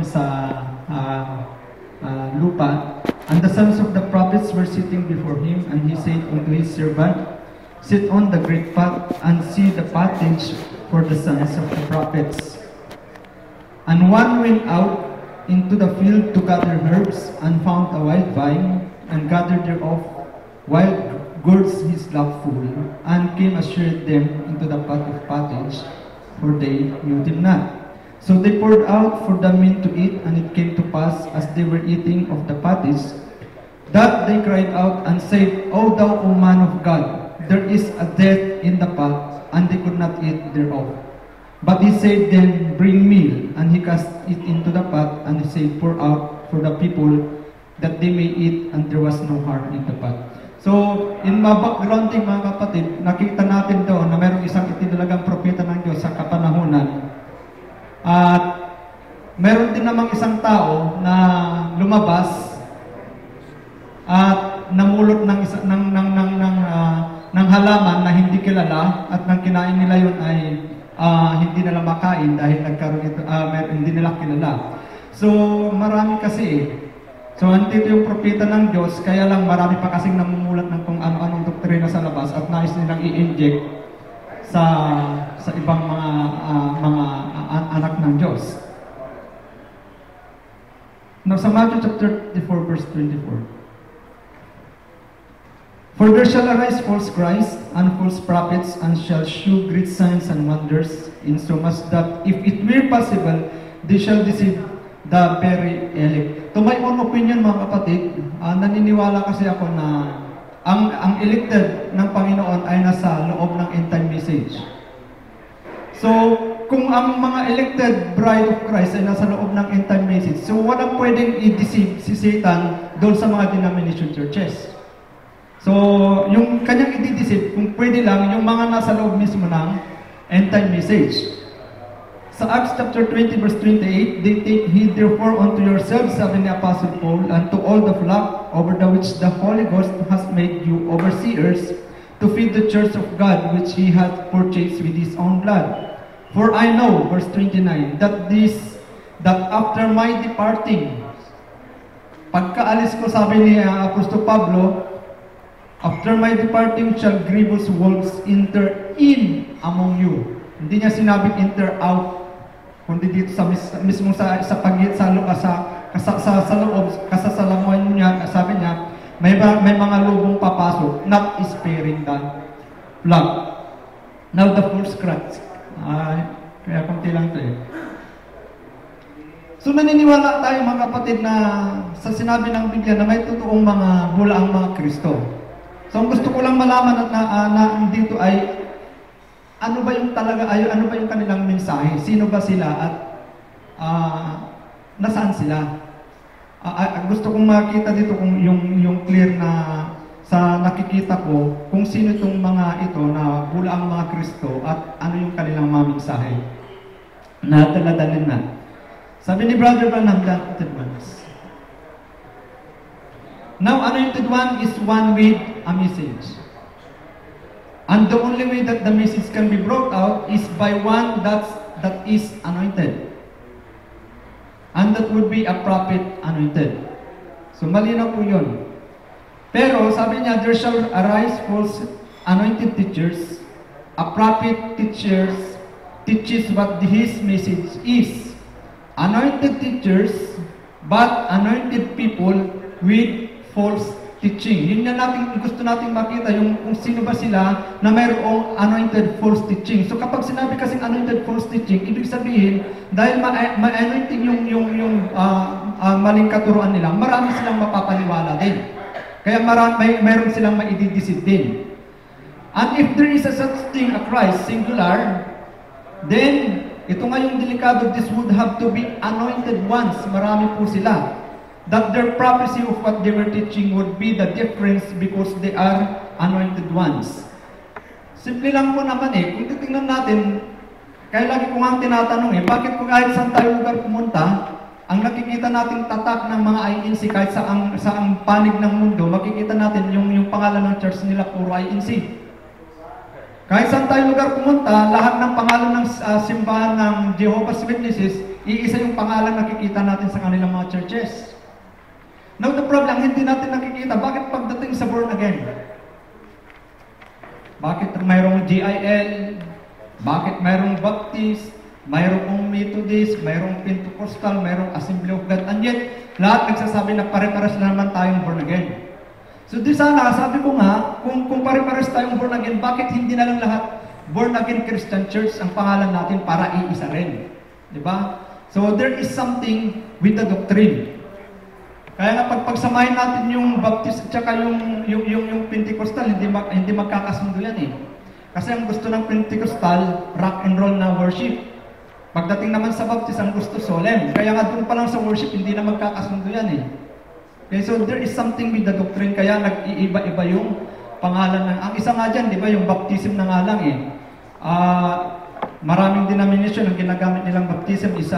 sa lupa. And the sons of the prophets were sitting before him, and he said unto his servant, Sit on the great pot, and see the pottage for the sons of the prophets. And one went out into the field to gather herbs, and found a wild vine, and gathered thereof wild gourds his lap full, and came assured them into the pot of pottage, for they knew them not. So they poured out for the men to eat, and it came to pass, as they were eating of the pottage, that they cried out and said, O thou, O man of God, there is a death in the pot, and they could not eat thereof. But he said then, Bring meal, and he cast it into the pot, and he said, Pour out for the people, that they may eat, and there was no harm in the pot. So, in backgrounding mga kapatid, nakita natin doon na mayroong isang itinalagang propeta ng Diyos sa kapanahunan. At meron din namang isang tao na lumabas at namulot ng halaman na hindi kilala, at nang kinain nila yun ay hindi nila makain dahil nagkaroon ito, hindi nila kilala. So marami kasi So andito yung propeta ng Diyos, kaya lang marami pa kasing namumulat ng kung ano-anong doktrina sa labas at nais nilang i-inject sa ibang mga anak ng Diyos. Now sa Matthew chapter 34 verse 24. For there shall arise false Christ and false prophets, and shall shew great signs and wonders, insomuch that if it were possible, they shall deceive the very elect. To my own opinion mga kapatid, naniniwala kasi ako na ang elected ng Panginoon ay nasa loob ng end time message. So, kung ang mga elected bride of Christ ay nasa loob ng end time message, so walang pwedeng i-deceive si Satan doon sa mga denomination churches. So, yung kanyang i-deceive, kung pwede lang, yung mga nasa loob mismo ng end time message. Sa Acts chapter 20 verse 28, they take heed therefore unto yourselves, sabi ni Apostle Paul, and to all the flock over the which the Holy Ghost has made you overseers, to feed the church of God which he hath purchased with his own blood. For I know, verse 29, that after my departing, pagkaalis ko, sabi ni Apostol Pablo, after my departing shall grievous wolves enter in among you. Hindi niya sinabing enter out, kundi dito sa mismo sa loob, kasasalamuhan niya, sabi niya, may mga lubong papasok, not sparing the flock. Now the false Christ. Kaya konti lang ito eh. So naniniwala tayo mga kapatid na sa sinabi ng Biblia na may totoong mga bulaang mga Kristo. So ang gusto ko lang malaman at na dito ay ano ba yung kanilang mensahe? Sino ba sila at nasaan sila? Gusto kong makita dito kung yung clear na sa nakikita ko kung sino itong mga ito na bulaang mga Kristo at ano yung kanilang mga mensahe na dala-dalin na. Sabi ni Brother Bulaang, anointed ones. Now, anointed one is one with a message. And the only way that the message can be brought out is by one that is anointed. And that would be a prophet anointed. So malinaw po yun. Pero sabi niya, there shall arise false anointed teachers. A prophet teaches what his message is. Anointed teachers, but anointed people with false teaching. Yun na gusto nating makita, yung kung sino ba sila na mayroong anointed false teaching. So kapag sinabi kasing anointed false teaching, ibig sabihin, dahil ma-anointing yung maling katuruan nila, marami silang mapapaniwala din. Kaya mayroon silang maidideceive din. And if there is a such thing, a Christ, singular, then, ito nga yung delikado, this would have to be anointed ones. Marami po sila. That their prophecy of what they were teaching would be the difference because they are anointed ones. Simple lang po naman eh. Kung titingnan natin, kaya lagi ko nga tinatanong bakit kung kahit saan tayo lugar pumunta, ang nakikita nating tatak ng mga INC kahit sa ang panig ng mundo, makikita natin yung pangalan ng church nila puro INC. Kahit saan tayo lugar pumunta, lahat ng pangalan ng simbahan ng Jehovah's Witnesses, iisa yung pangalan nakikita natin sa kanilang mga churches. Now the problem, hindi natin nakikita, bakit pagdating sa born again? Bakit mayroong GIL? Bakit mayroong Baptist? Mayroong Methodist? Mayroong Pentecostal? Mayroong Assembly of God? And yet, lahat nagsasabi na pare-pares na naman tayong born again. So di sana, sabi ko nga, kung pare-pares tayong born again, bakit hindi na lang lahat born again Christian Church ang pangalan natin para iisa rin? Diba? So there is something with the doctrine. Kaya nga pagsamahin natin yung Baptist at saka yung Pentecostal, hindi magkakasundo yan eh. Kasi ang gusto ng Pentecostal, rock and roll na worship. Pagdating naman sa Baptist, ang gusto solemn. Kaya nga doon pa lang sa worship, hindi na magkakasundo yan eh. Okay, so there is something with the doctrine, kaya nag-iiba-iba yung pangalan ng... Ang isa nga dyan, di ba, yung baptism na nga lang eh. Maraming denomination ang ginagamit nilang baptism is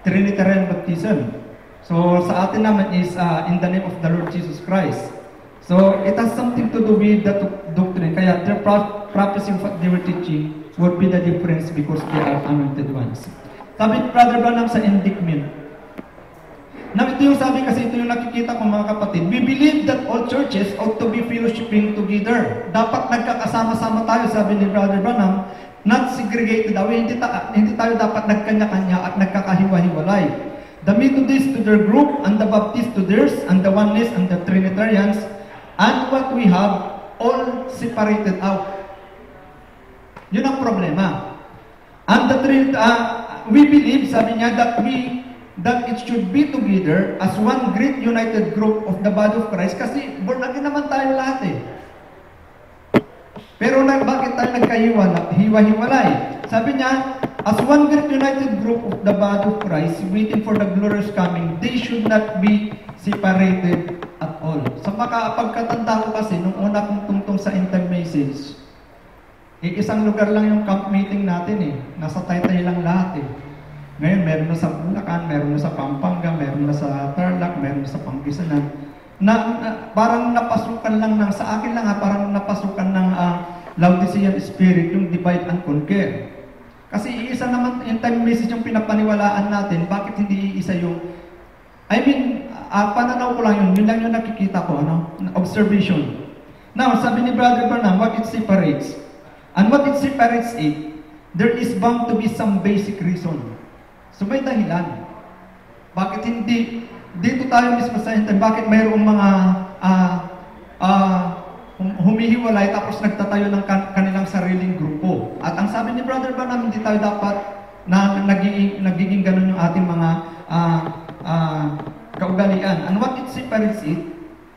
Trinitarian baptism. So sa atin naman is in the name of the Lord Jesus Christ. So it has something to do with the doctrine. Kaya their prophecy of what they were teaching would be the difference because they are anointed ones. Sabi ni Brother Bulaang sa indictment. Now ito yung sabi kasi ito yung nakikita ko mga kapatid. We believe that all churches ought to be fellowshipping together. Dapat nagkakasama-sama tayo, sabi ni Brother Bulaang. Not segregated away, hindi tayo dapat nagkanya-kanya at nagkakahiwa-hiwalay. The Methodists to their group, and the Baptists to theirs, and the Oneness and the Trinitarians, and what we have, all separated out. Yun ang problema. And we believe, sabi niya, that it should be together as one great united group of the body of Christ, kasi born again naman tayo lahat eh. Pero bakit tayo nagkahiwa-hiwalay? Sabi niya, as one great united group of the body of Christ, waiting for the glorious coming, they should not be separated at all. Sa pagkatanda ko kasi, nung una kong tungtong sa end-time message, isang lugar lang yung camp meeting natin eh. Nasa Taytay lang lahat eh. Ngayon, meron na sa Bulaang, meron na sa Pampanga, meron na sa Tarlac, meron na sa Pangasinan. Parang napasukan lang ng, sa akin lang parang napasukan ng Laodicean spirit, yung divide and conquer. Kasi iisa naman, yung time message yung pinapaniwalaan natin, bakit hindi iisa yung, pananaw ko lang yun lang yung nakikita ko, observation. Now, sabi ni Brother Bulaang, what it separates? And what it separates it, there is bound to be some basic reason. So may dahilan. Bakit hindi dito tayo mismo sa end time, bakit mayroong mga humihiwalay tapos nagtatayo ng kanilang sariling grupo? At ang sabi ni Brother Bulaang, hindi tayo dapat na nagiging ganun yung ating mga kaugalian. And what it separates it,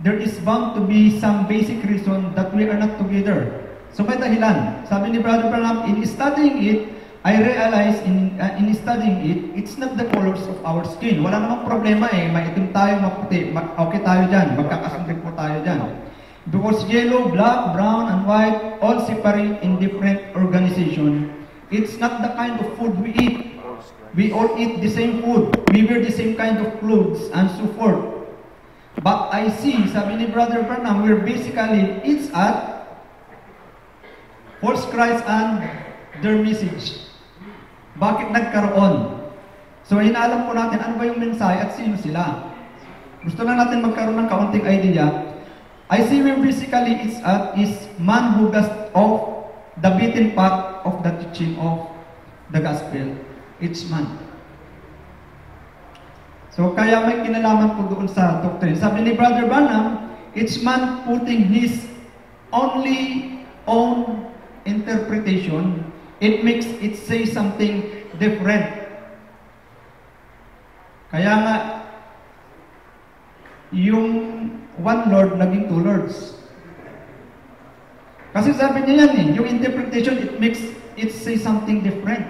there is bound to be some basic reason that we are not together. So may dahilan. Sabi ni Brother Bulaang, in studying it, I realize in studying it, it's not the colors of our skin. Wala namang problema eh. Maitim tayo, maputi. Okay tayo dyan. Magkakasundin po tayo dyan. Because yellow, black, brown, and white all separate in different organization. It's not the kind of food we eat. We all eat the same food. We wear the same kind of clothes and so forth. But I see, sabi ni Brother Bulaang, we're basically each at false Christ and their message. Bakit nagkaroon? So, inaalam po natin ano ba yung mensahe at sino sila. Gusto lang natin magkaroon ng kaunting idea. I see where basically it's at is man who does off the beaten path of the teaching of the gospel. It's man. So, kaya may kinalaman po doon sa doctrine. Sabi ni Brother Bulaang, it's man putting his only own interpretation. It makes it say something different. Kaya nga, yung one Lord naging two Lords. Kasi sabi niya yan eh, yung interpretation, it makes it say something different.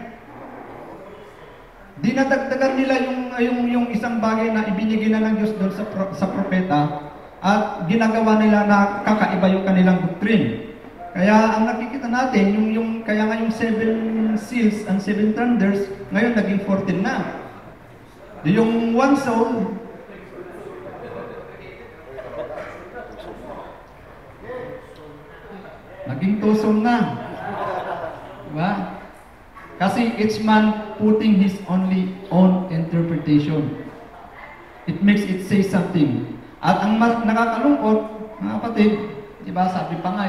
Dinadagdagan nila yung isang bagay na ibinigay na ng Diyos doon sa propeta at ginagawa nila na kakaiba yung kanilang doctrine. Kaya ang nakikita natin, kaya nga yung 7 seals and 7 thunders, ngayon naging 14 na. Yung one soul, naging 2 soul na. Diba? Kasi each man putting his only own interpretation. It makes it say something. At ang nakakalungkot, mga kapatid, di ba, sabi pa nga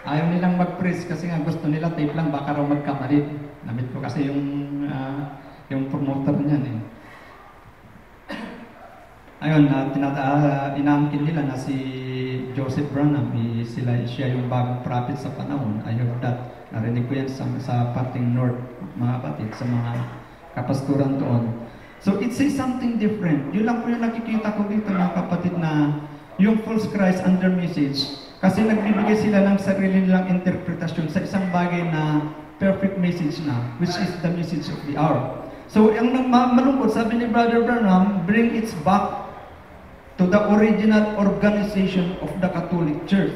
ayaw nilang mag-press kasi nga gusto nila tape lang, baka raw magkamalit. Namit ko kasi yung promoter niyan eh. Ayun, inaangkin nila na si Joseph Branham, siya yung bagong prophet sa panahon. I heard that. Narinig ko yan sa parting north, mga kapatid, sa mga kapasturan doon. So it says something different. Yun lang po yung nakikita ko dito, mga kapatid, na yung false Christ under message. Kasi nagbibigay sila ng sarili nilang interpretasyon sa isang bagay na perfect message na, which is the message of the hour. So, ang malungkot, sabi ni Brother Branham, bring it back to the original organization of the Catholic Church.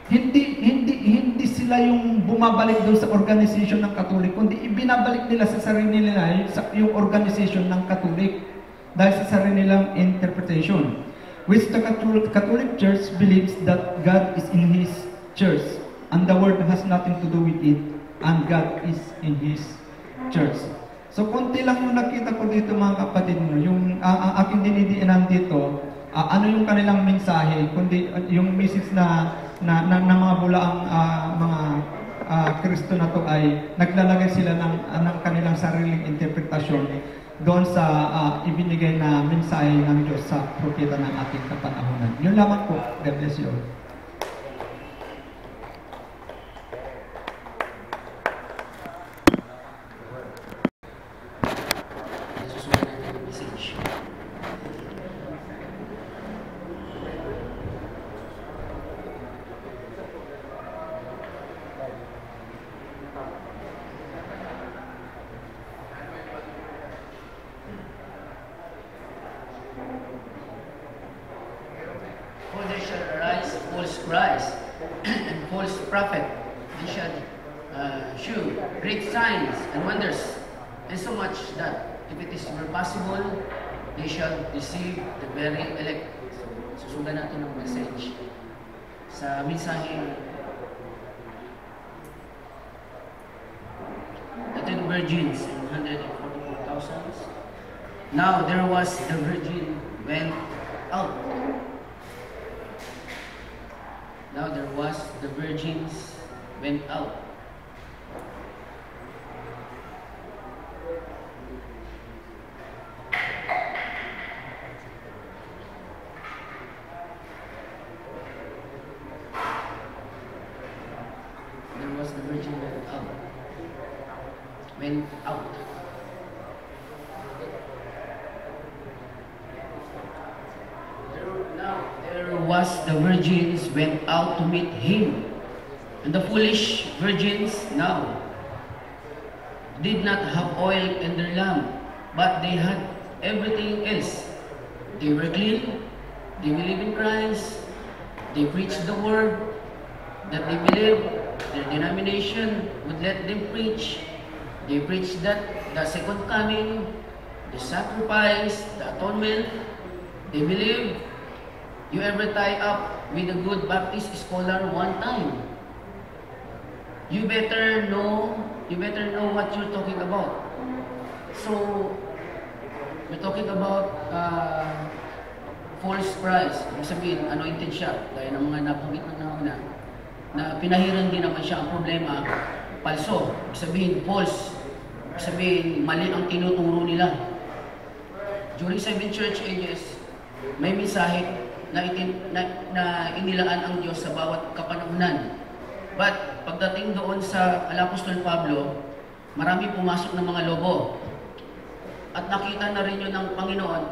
Hindi sila yung bumabalik doon sa organization ng Catholic, kundi ibinabalik nila sa sarili nila yung organization ng Catholic dahil sa sarili nilang interpretation. Which the Catholic Church believes that God is in His Church and the Word has nothing to do with it and God is in His Church. So, konti lang yung nakita ko dito, mga kapatid, yung aking dinidiinan dito, ano yung kanilang mensahe, kundi yung message na mga Bulaang mga Kristo na to ay naglalagay sila ng kanilang sariling interpretasyon doon sa ibinigay na mensahe ng Diyos sa propeta ng ating kapanahonan. Yun lamang po. God bless you all. Christ and false prophet, they shall shew great signs and wonders, and so much that if it is were possible, they shall deceive the very elect. So, susundan natin ang message sa mensahe. The 10 virgins and 144,000. Now there was the virgin went out. Now there was the virgins went out. There was the virgin went out. Went out. Was the virgins went out to meet him, and the foolish virgins now did not have oil in their lamp, but they had everything else. They were clean, they believe in Christ, they preached the word that they believe, their denomination would let them preach. They preached that the second coming, the sacrifice, the atonement, they believe. You ever tie up with a good Baptist scholar one time? You better know what you're talking about. So, we're talking about false Christ. Ibig sabihin, anointed siya. Gaya ng mga nabanggit ng nauna, na pinahiran din naman siya. Ang problema, palso. Ibig sabihin, false. Ibig sabihin, mali ang tinuturo nila. During 7 church ages, may mensahe na inilaan ang Diyos sa bawat kapanahunan. But pagdating doon sa Apostol Pablo, marami pumasok ng mga lobo. At nakita na rin yun ng Panginoon,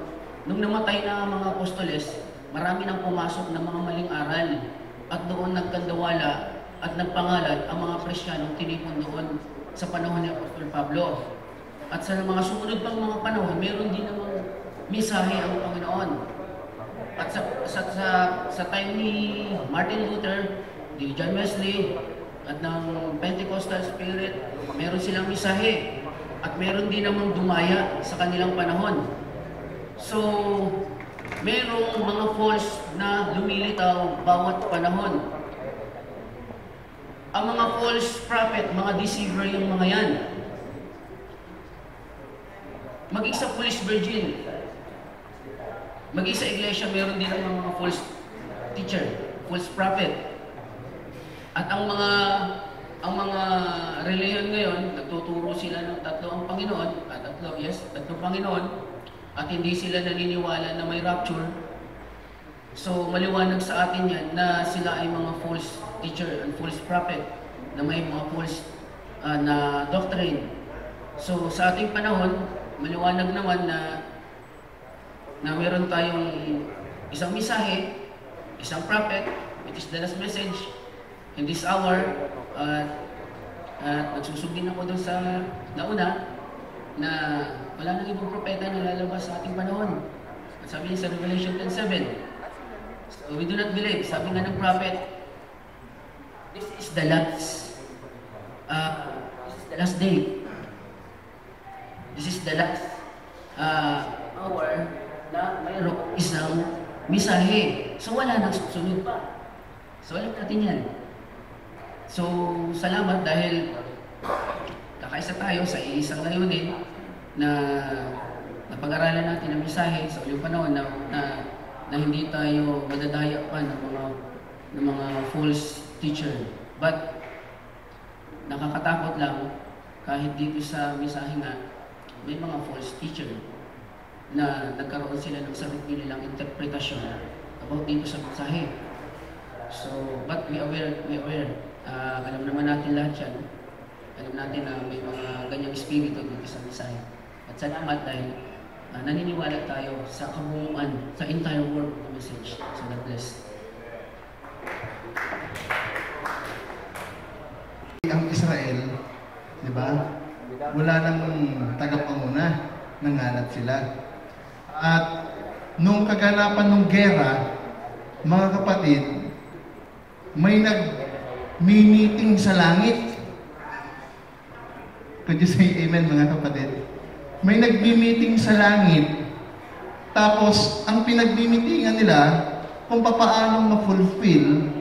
nung namatay na ang mga apostoles, marami nang pumasok ng mga maling aral. At doon nagkandawala at nagpangalan ang mga Kristiyanong tinipon doon sa panahon ni Apostol Pablo. At sa mga sumunod pang mga panahon, meron din namang mensahe ang Panginoon. At sa time ni Martin Luther, ni John Wesley, at ng Pentecostal Spirit, meron silang mensahe. At meron din namang dumaya sa kanilang panahon. So, merong mga false na lumilitaw bawat panahon. Ang mga false prophet, mga deceiver yung mga yan. Maging sa foolish virgin, maging sa iglesia, meron din ang mga false teacher, false prophet. At ang mga reliyon ngayon, nagtuturo sila ng tatlo ang Panginoon, tatlong Panginoon, at hindi sila naniniwala na may rapture. So, maliwanag sa atin yan na sila ay mga false teacher and false prophet, na may mga false na doctrine. So, sa ating panahon, maliwanag naman na meron tayong isang mensahe, isang prophet, which is the last message in this hour. At nagsusugin ako dun sa nauna na wala nang ibang propeta na lalabas sa ating panahon. At sabi niya sa Revelation 10:7, so we do not believe, sabi nga ng prophet, this is the last day. This is the last hour na mayroong isang misahe. So wala nang susunod pa. So alam natin yan. So salamat dahil kakaisa tayo sa isang layunin na pag-aralan natin ang misahe sa uling panahon na hindi tayo madadaya pa ng mga false teacher. But nakakatakot lang kahit dito sa misahe nga may mga false teacher na nagkaroon sila ng sarili nilang interpretasyon about dito sa mensahe. So, but we aware. Alam naman natin lahat yan. Alam natin na may mga ganyang espiritu dito sa mensahe. At salamat dahil naniniwala tayo sa kabuuan, sa entire world of the message. So, God bless. Ang Israel, di ba? Wala nang tagapanguna, nangangat sila. At nung kaganapan ng gera, mga kapatid, may nag-meeting sa langit. Could you say amen, mga kapatid? May nag-meeting sa langit, tapos ang pinag-meetingan nila kung papaano ma-fulfill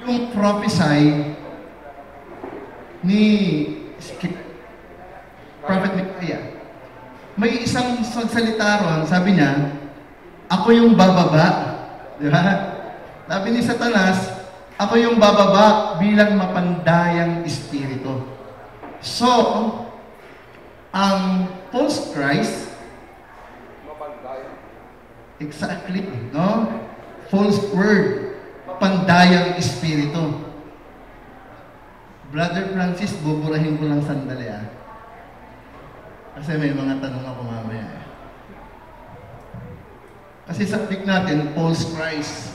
yung prophesy ni Prophet Micaiah. May isang salita ron, sabi niya, ako yung bababa. Di ba? Sabi ni Satanas, ako yung bababa bilang mapandayang espiritu. So, ang false Christ, exactly, no? False word, mapandayang espiritu. Brother Francis, buburahin ko lang sandali Kasi may mga tanong ako mamaya Kasi subject natin, false Christ.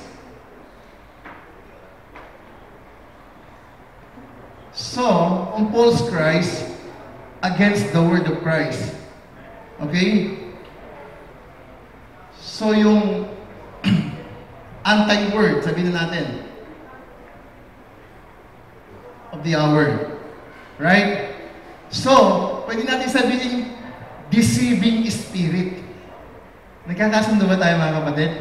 So, ang false Christ against the word of Christ. Okay? So, yung anti-word, sabihin natin, of the hour. Right? So, pwede natin sabihin, deceiving spirit. Nagkakasundo ba tayo, mga kapatid?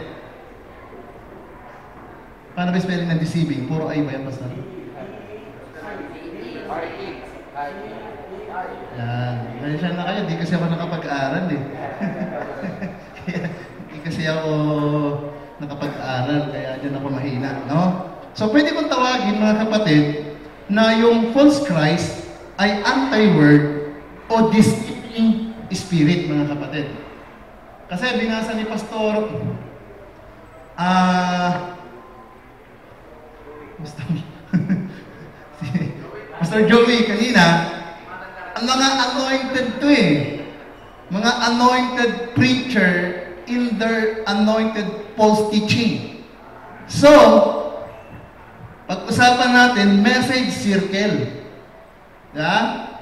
Paano ba spelling ng deceiving? Puro ay ba yan, Pastor? Yan. Kaya na kayo, di kasi ako nakapag-aaral Di kasi ako nakapag-aaral, kaya dyan ako mahina, no? So, pwede kong tawagin, mga kapatid, na yung false Christ ay anti-word o deceiving spirit, mga kapatid. Kasi binasa ni Pastor Pastor Joey kanina, ang mga anointed to mga anointed preacher in their anointed false teaching. So, pag-usapan natin, message circle. Yeah?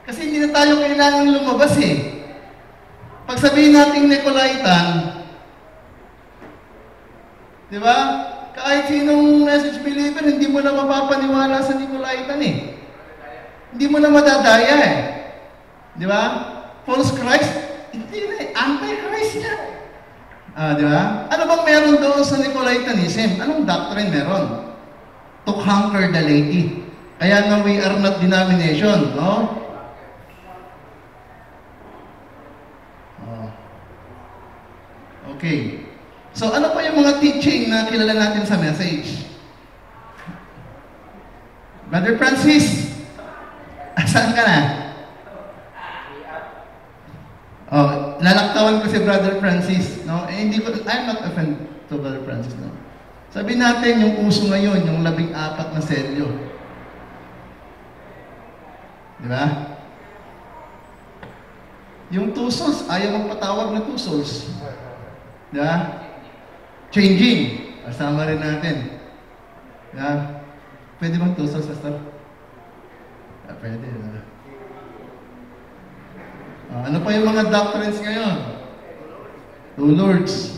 Kasi hindi na tayo kailangan lumabas Pag sabihin natin Nicolaitan, di ba? Kahit sinong message believer, hindi mo na mapapaniwala sa Nicolaitan Hindi mo na madadaya Di ba? False Christ, hindi na anti-Christ yan. Di ba? Ano bang meron doon sa Nicolaitanism? Anong doctrine meron? To conquer the laity. Kaya nga we are not denomination, no? Oh. Okay. So, ano pa yung mga teaching na kilala natin sa message? Brother Francis, saan ka na? Oh, lalaktawan ko si Brother Francis, no? Eh, hindi ko, I'm not offended to Brother Francis, no? Sabi natin, yung uso ngayon, yung 14 na selyo. Di ba? Yung 2 souls, ayaw magpatawag na 2 souls. Di ba? Changing. Kasama rin natin. Di ba? Pwede bang 2 souls, Pastor? Pwede. Ano pa yung mga doctrines ngayon? 2 lords.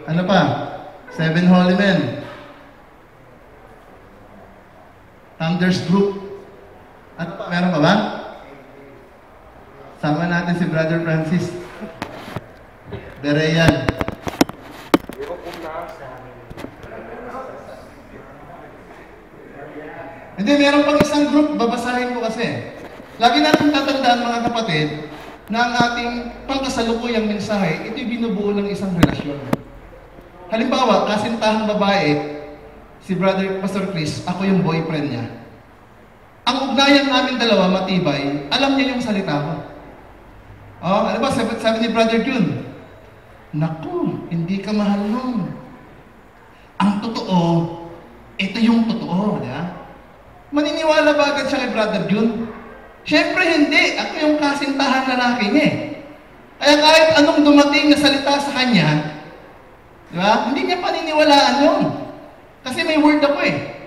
Ano pa? 7 holy men. Thunders group. At meron pa ba? Sama natin si Brother Francis. Batayan. Hindi, meron pang isang group, babasahin ko kasi. Lagi natin tatandaan mga kapatid, na ang ating pangkasalukuyang mensahe, ito'y binubuo ng isang relasyon. Halimbawa, kasintahang babae, si Brother Pastor Chris, ako yung boyfriend niya. Ang ugnayan namin dalawa, matibay, alam niya yung salita ko. Oh, ano ba, sabi ni Brother June, naku, hindi ka mahal nun. Ang totoo, ito yung totoo, di ba? Maniniwala ba agad siya kay Brother June? Siyempre hindi. Ako yung kasintahan lalaki niya eh. Kaya kahit anong dumating na salita sa kanya, di ba? Hindi niya paniniwalaan yun. Kasi may word ako eh.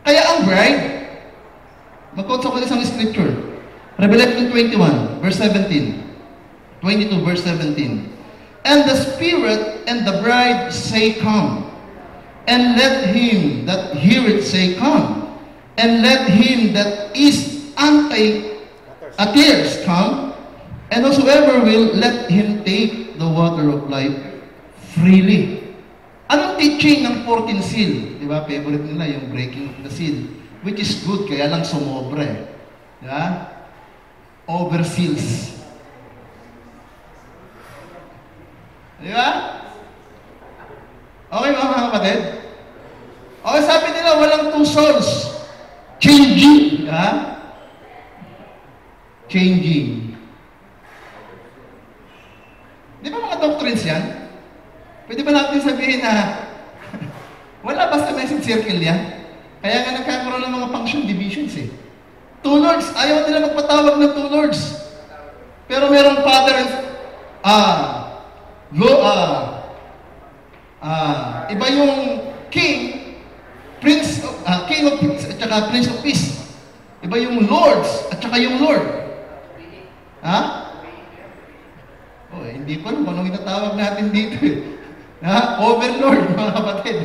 Kaya ang bride, mag-quote ako isang scripture. Revelation 21, verse 17. 22, verse 17. And the Spirit and the bride say, come. And let him that heareth say, come. And let him that is anti-atheist come. And whosoever will, let him take the water of life freely. Anong teaching ng 14 seal? Di ba? Favorite nila yung breaking of the seal. Which is good, kaya lang sumobre. Di ba? Over seals. Di ba? Okay mga kapatid? Okay, sabi nila, walang 2 souls. Changing. Ha? Changing. Di ba mga doctrines yan? Pwede ba natin sabihin na wala basta message circle yan? Kaya nga nagkakaroon ng mga function divisions eh. 2 lords. Ayaw nila magpatawag ng 2 lords. Pero merong father and iba yung king, king of peace at saka prince of peace. Iba yung lords at saka yung lord. Ha? Oh, hindi ko alam kung anong itatawag natin dito eh. Ha? Overlord, mga kapatid.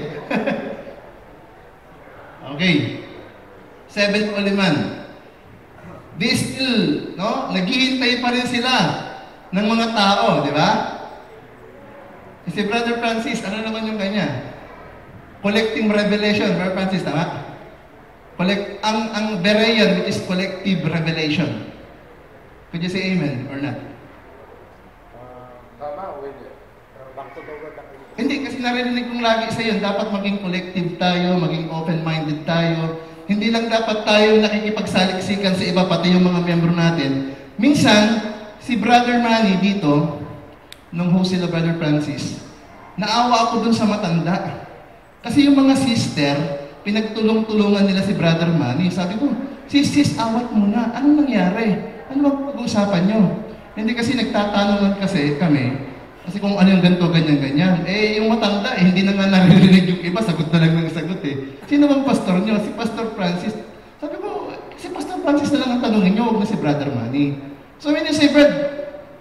Okay. 7 holy man. They still, no? Naghihintay pa rin sila ng mga tao, di ba? Si Brother Francis, ano naman yung kanya? Collecting revelation, Brother Francis, tama? Ang Batayan, which is collective revelation. Could you say amen or not? Tama o hindi? Back to the word. Hindi, kasi narinig kong lagi sa yun, dapat maging collective tayo, maging open-minded tayo. Hindi lang dapat tayo nakikipagsaliksikan sa iba, pati yung mga miyembro natin. Minsan, si Brother Manny dito, nung host sila Brother Francis, naawa ako dun sa matanda. Kasi yung mga sister, pinagtulong-tulungan nila si Brother Manny. Sabi ko, sis, awat muna. Anong nangyari? Ano bang pag-uusapan nyo? Hindi kasi nagtatanungan kasi kami, kasi kung ano yung ganito, ganyan-ganyan. Eh, yung matanda, hindi na nga naririnig yung iba, sagot na lang ng sagot eh. Sino bang pastor nyo? Si Pastor Francis. Sabi ko, si Pastor Francis na lang ang tanungin nyo, huwag na si Brother Manny. So when you say, Brad,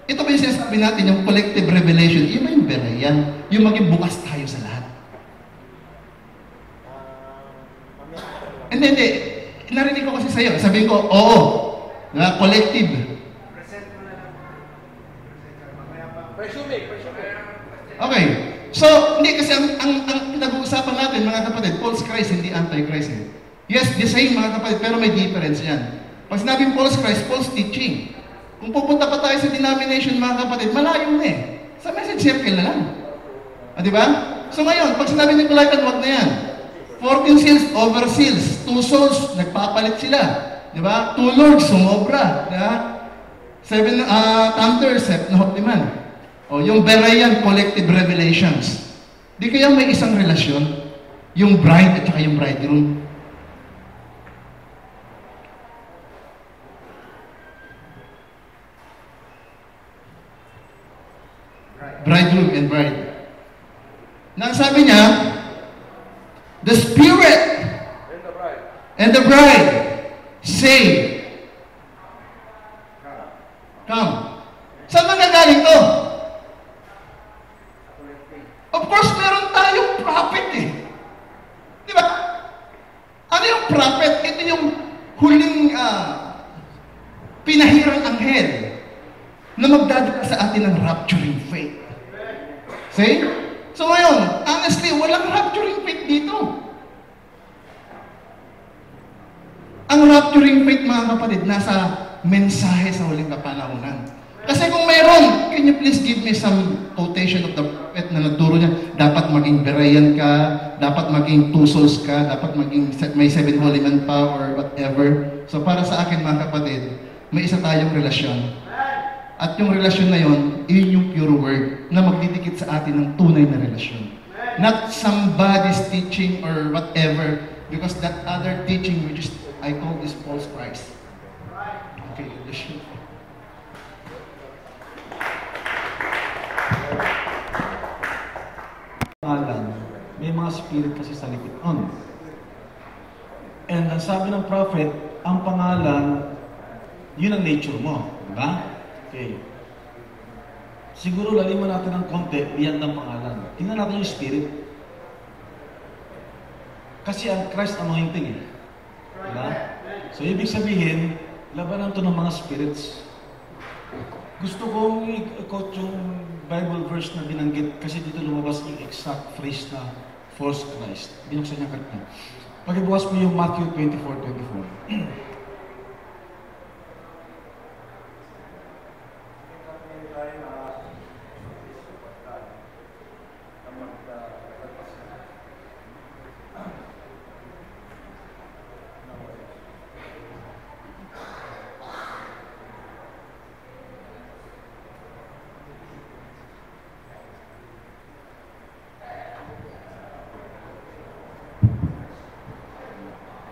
ito ba yung sinasabi natin, yung collective revelation, yun ba yung Batayan? Yung maging bukas tayo sa lahat. Hindi. Narinig ko kasi sa'yo. Sabihin ko, oo. Diba? Collective. Okay. So, hindi kasi ang pinag-uusapan natin, mga kapatid, false Christ, hindi anti-Christ eh. Yes, the same mga kapatid, pero may difference yan. Pag sinabing false Christ, false teaching. Kung pupunta pa tayo sa denomination, mga kapatid, malayo na eh. Sa message circle na lang. Di ba? So ngayon, pag sinabi ng Nicolaitan, wag na yan. 14 seals, over seals. 2 souls, nagpapalit sila. Di ba? 2 lords, sumobra. Di ba? 7 thunders, hopniman. O, yung Batayan, collective revelations. Di kaya may isang relasyon? Yung bride at saka yung bridegroom. Bridegroom and bride. Nang sabi niya, the Spirit and the bride say, come. Saan magagaling to? Of course, meron tayong prophet eh. Di ba? Ano yung prophet? Ito yung huling pinahirang anghel na magdadala sa atin ng rapturing faith. See? So ngayon, honestly, walang rapturing faith dito. Ang rapturing faith, mga kapatid, nasa mensahe sa huling kapanahunan. Kasi kung mayroon, can you please give me some quotation of the prophet na nagturo niya, dapat maging Batayan ka, dapat maging 2 souls ka, dapat maging may 7 holy men pa, or whatever. So para sa akin, mga kapatid, may isa tayong relasyon. At yung relasyon na yon, yun yung pure word na magdidikit sa atin ng tunay na relasyon. Not somebody's teaching or whatever, because that other teaching, which is, I call this false Christ. Okay, relasyon. May mga spirit kasi sa likod nun. And ang sabi ng prophet, ang pangalan, yun ang nature mo. Diba? Okay. Siguro laliman natin ng konti, beyond ng pangalan. Tingnan natin yung spirit. Kasi ang Christ anointing eh. Diba? So ibig sabihin, labanan to ng mga spirits. Gusto kong i-quote yung Bible verse na binanggit kasi dito lumabas yung exact phrase na false Christ. Binuksan niya kanina. Pakibukas mo yung Matthew 24:24.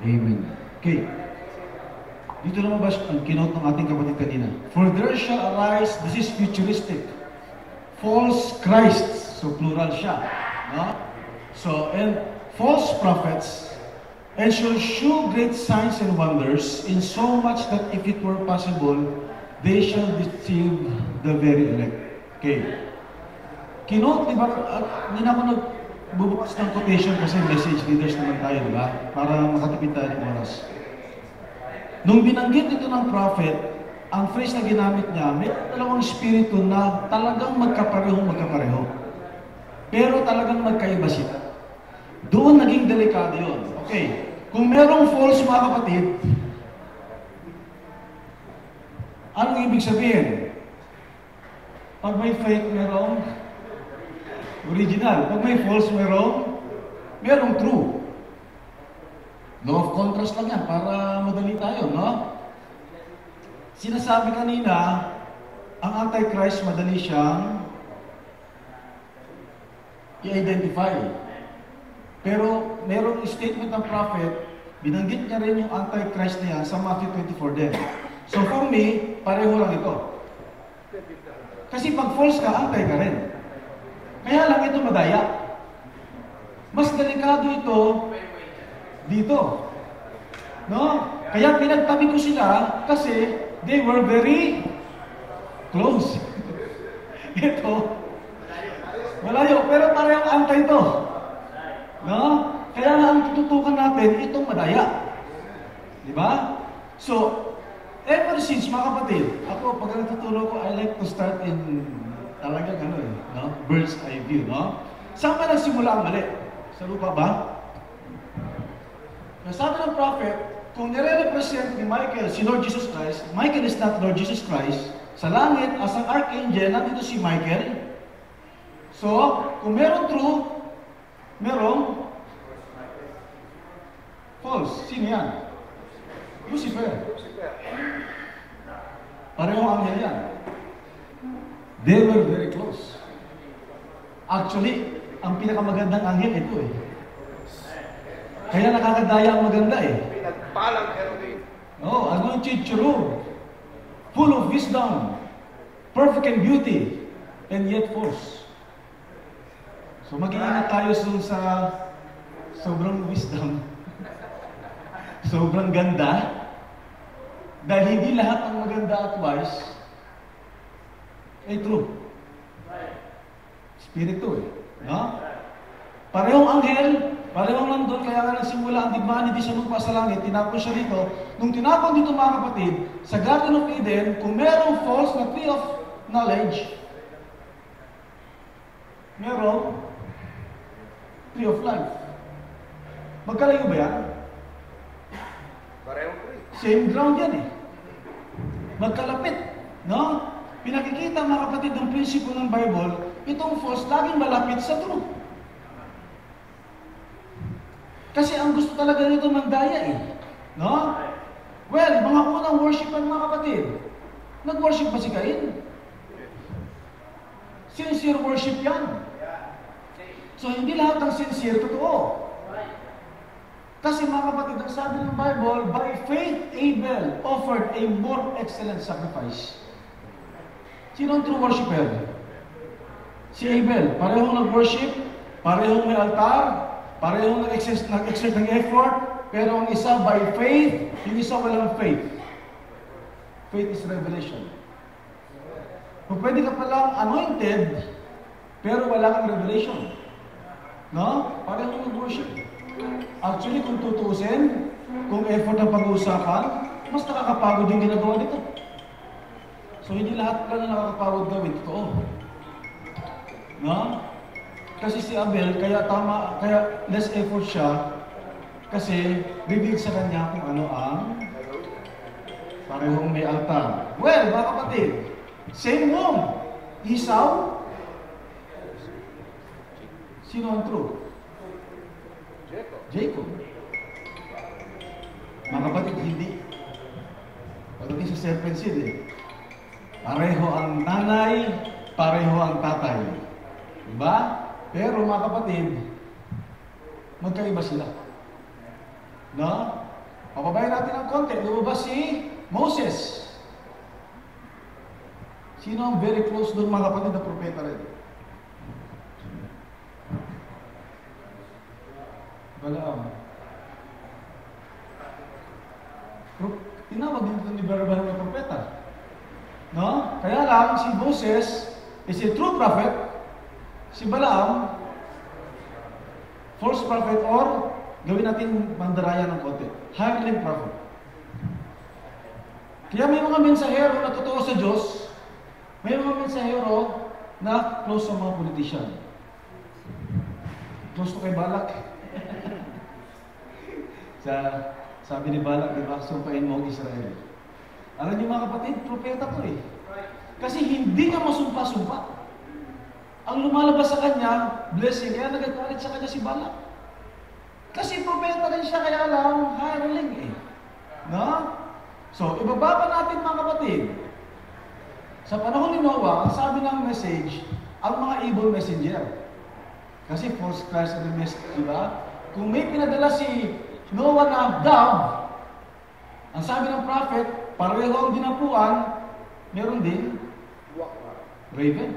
Amen. Okay. Dito lumabas ang kinote ng ating kapatid kanina. For there shall arise, this is futuristic, false Christs. So plural siya. No? So, and false prophets, and shall shew great signs and wonders, in so much that if it were possible, they shall deceive the very elect. Okay. Kinote, di ba, hindi na ako nagbubukas ng quotation kasi message leaders naman tayo, di ba? Para makatipid tayo ng oras. Nung binanggit ito ng prophet, ang phrase na ginamit niya, may dalawang espiritu na talagang magkapareho. Pero talagang magkaiba sila. Doon naging delikado yun. Okay. Kung merong false, mga kapatid, anong ibig sabihin? Pag may fake, merong original. Pag may false, merong true. Law of contrast lang yan, para madali tayo, no? Sinasabi kanina, ang Antichrist, madali siyang i-identify. Pero merong statement ng prophet, binanggit niya rin yung Antichrist na yan sa Matthew 24 din. So for me, pareho lang ito. Kasi pag false ka, anti ka rin. Kaya lang ito madaya. Mas delikado ito dito. No? Kaya pinagtabi ko sila kasi they were very close. Ito, malayo, pero parehong antay ito. No? Kaya nga ang tututukan natin, itong madaya. Di ba? So, ever since, mga kapatid, ako, pag natutulog ko, I like to start in talagang no? Bird's eye view, no? Saan ka nagsimula ang mali? Sa lupa ba? Sabi ng prophet, kung nire-represent ni Michael si Lord Jesus Christ, Michael is not Lord Jesus Christ. Sa langit, as an archangel, nandito si Michael. So, kung meron true, merong false. Sino yan? Lucifer. Parehong anghel yan. They were very close. Actually, ang pinakamagandang anghel ito eh. Kaya nakakadaya ang maganda eh. Pinagpalang heroin. Oh, anointed cherub, full of wisdom, perfect in beauty, and yet false. So mag-iingat tayo sa sobrang wisdom, sobrang ganda, dahil hindi lahat ng maganda at wise ay true. Spirito eh. No? Parehong anghel, parehong nandun, kaya nga nagsimula ang digmaan, hindi siya lupa sa langit, tinapon siya rito. Nung tinapon dito mga kapatid, sa Garden of Eden, kung merong false na tree of knowledge, merong tree of life. Magkalayo ba yan? Parehong tree. Same ground yan eh. Magkalapit. No? Pinakikita mga kapatid ng prinsipyo ng Bible, itong false laging malapit sa true. Kasi ang gusto talaga nito mandaya eh. No? Well, mga unang worshiper mga kapatid, nag-worship ba si Cain? Sincere worship yan. So hindi lahat ng sincere totoo. Kasi mga kapatid, ang sabi ng Bible, by faith Abel offered a more excellent sacrifice. Sino ang true worshiper? Si Abel. Parehong nag-worship, parehong may altar, parehong nag-exert ng effort, pero ang isa by faith, yung isa walang faith. Faith is revelation. Kung pwede ka palang anointed, pero wala kang revelation. No? Parehong nag-worship. Actually, kung tutuusin, kung effort ang pag-uusapan, mas nakakapagod yung ginagawa nito. So, hindi lahat pala na nakakapagod gawin. Totoo. No? Kasi si Abel, kaya less effort siya, kasi bibig sa kanya kung ano ang parehong may altar. Well, mga kapatid, same womb. Esau, sino ang true? Jacob. Mga kapatid, hindi. Pagdating sa serpent seed eh. Pareho ang nanay, pareho ang tatay. Diba? Pero mga kapatid, magkaiba sila. No? Papabayan natin ang konti. Lumabas si Moses. Sino ang very close doon mga kapatid na propeta rin? Bulaang. Tinawag din ito ni Balaam na propeta. No? Kaya lang, si Moses is a true prophet. Si Balaam, false prophet, or gawin natin mandaraya ng konti, hireling prophet. Kaya may mga mensahero na totoo sa Diyos, may mga mensahero na close sa mga politician. Close to kay Balak. Sabi ni Balak, di ba, sumpain mo ang Israel. Alam niyo mga kapatid, propeta to eh. Kasi hindi niya masumpa-sumpa. Ang lumalabas sa kanya, blessing, kaya nagagalit sa kanya si Balak. Kasi propeta rin siya, kaya lang, hireling eh. No? So, ibababa natin mga kapatid. Sa panahon ni Noah, ang sabi ng message, ang mga evil messenger. Kasi false Christ and the message, di ba? Kung may pinadala si Noah na dove, ang sabi ng prophet, pareho ang dinapuan, meron din raven.